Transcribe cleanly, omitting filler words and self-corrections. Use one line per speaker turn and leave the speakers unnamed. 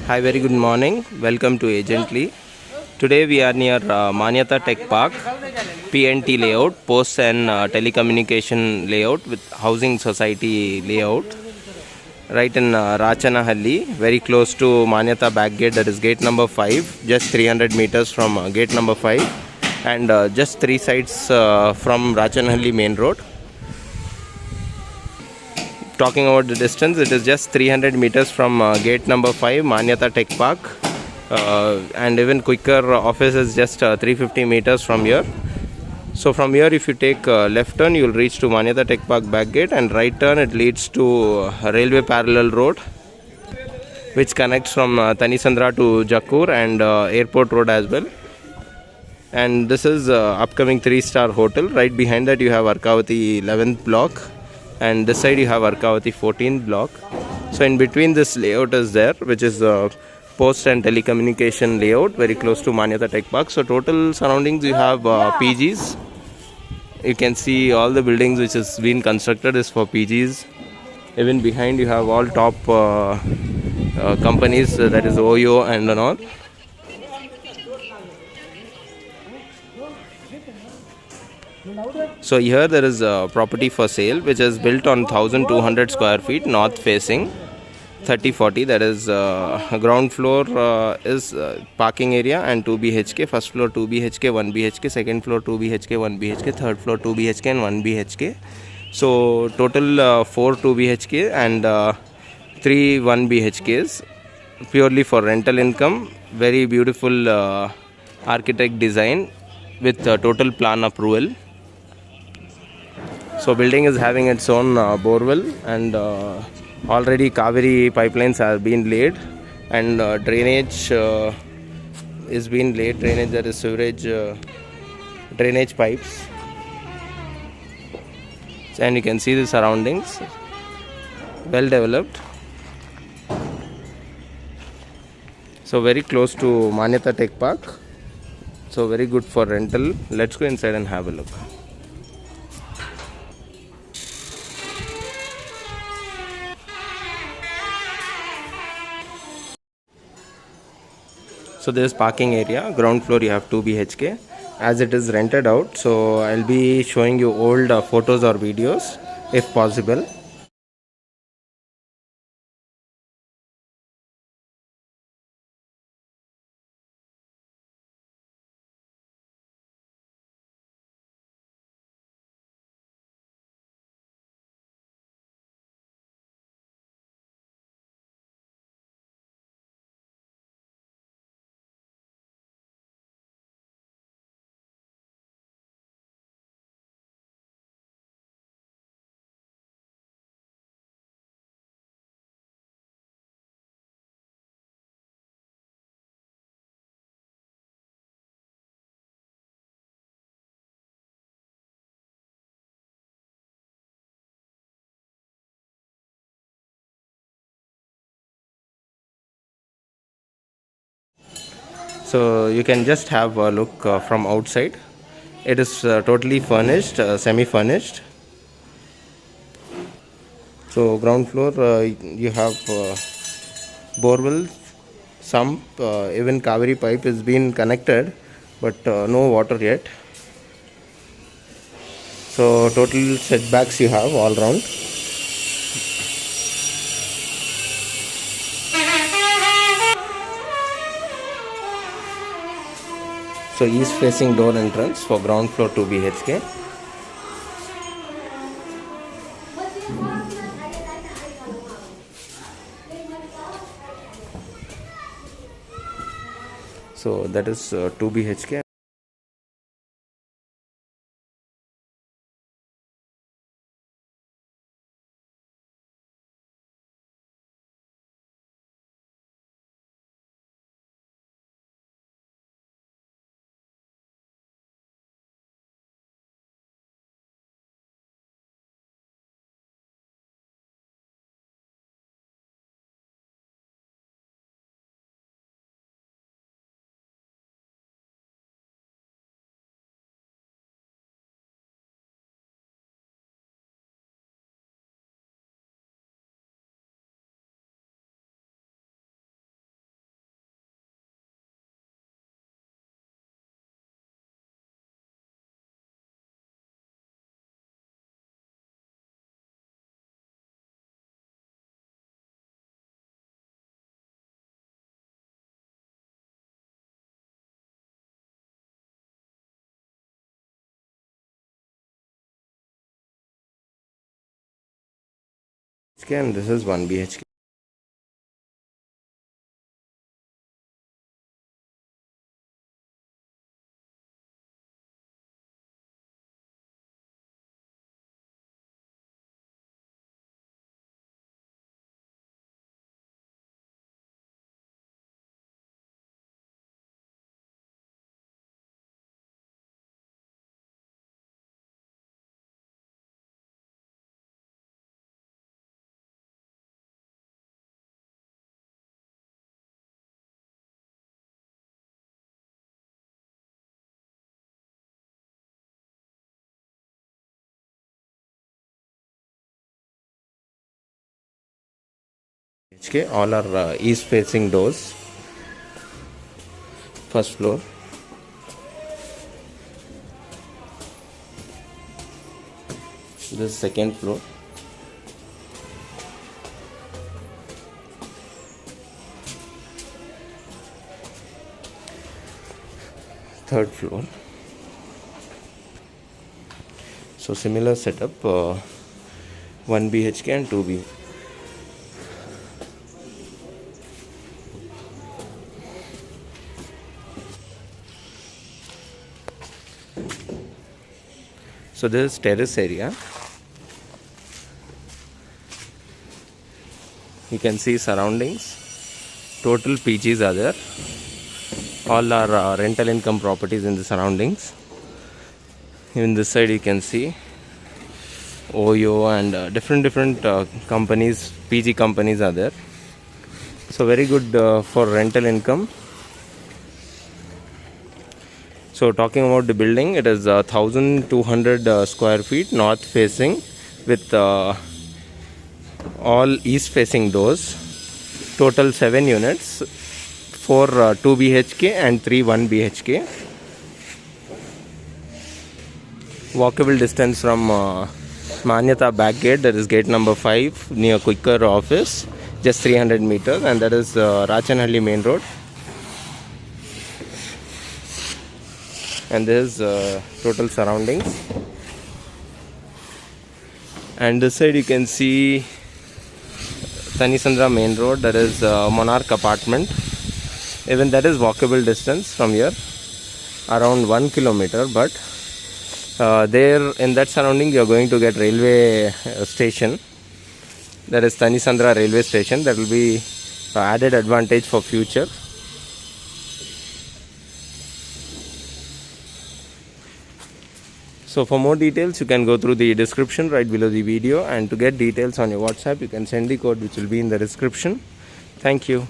Hi, very good morning. Welcome to Agently. Today we are near Manyata Tech Park, PNT layout, post and telecommunication layout with housing society layout. Right in Rachanahalli, very close to Manyata back gate, that is gate number 5, just 300 meters from gate number 5, and just 3 sides from Rachanahalli main road. Talking about the distance, it is just 300 meters from gate number 5, Manyata Tech Park, and even quicker office is just 350 meters from here. So from here, if you take left turn, you will reach to Manyata Tech Park back gate, and right turn it leads to railway parallel road, which connects from Tanisandra to Jakkur and airport road as well. And this is upcoming 3-star hotel. Right behind that you have Arkavati 11th block, and this side you have Arkavati 14th block. So in between this layout is there, which is post and telecommunication layout, very close to Manyata Tech Park. So total surroundings you have PGs. You can see all the buildings which has been constructed is for PGs. Even behind you have all top companies, that is Oyo and all. So here there is a property for sale which is built on 1200 square feet north facing, 30-40, that is ground floor is parking area and 2 BHK, first floor 2 BHK 1 BHK, second floor 2 BHK 1 BHK, third floor 2 BHK and 1 BHK. So total 4 2 BHK and 3 1 BHKs, purely for rental income. Very beautiful architect design with total plan approval. So building is having its own borewell, and already Kaveri pipelines have been laid, and drainage is being laid. Drainage, there is sewage drainage pipes, and you can see the surroundings, well developed. So very close to Manyata Tech Park. So very good for rental. Let's go inside and have a look. So this parking area, ground floor you have 2 BHK, as it is rented out. So I'll be showing you old photos or videos if possible. So you can just have a look from outside. It is totally furnished, semi-furnished. So ground floor you have borewell, sump, even Kaveri pipe is been connected, but no water yet. So total setbacks you have all round. So east facing door entrance for ground floor 2 BHK. So that is 2 BHK. And this is 1 BHK. All are east facing doors. First floor. This is second floor. Third floor. So similar setup, 1 BHK and 2 B. So this is terrace area. You can see surroundings. Total PGs are there. All are rental income properties in the surroundings. Even this side you can see Oyo and different companies, PG companies are there. So very good for rental income. So talking about the building, it is 1200 square feet north facing with all east facing doors. Total 7 units, 4 2 BHK and 3 1 BHK. Walkable distance from Manyata back gate, that is gate number 5 near Quicker office, just 300 meters, and that is Rachanhalli main road. And this is total surroundings. And this side you can see Tanisandra main road, that is Monarch apartment. Even that is walkable distance from here, around 1 kilometer. But there in that surrounding you are going to get railway station, that is Tanisandra railway station. That will be added advantage for future. So for more details you can go through the description right below the video, and to get details on your WhatsApp you can send the code which will be in the description. Thank you.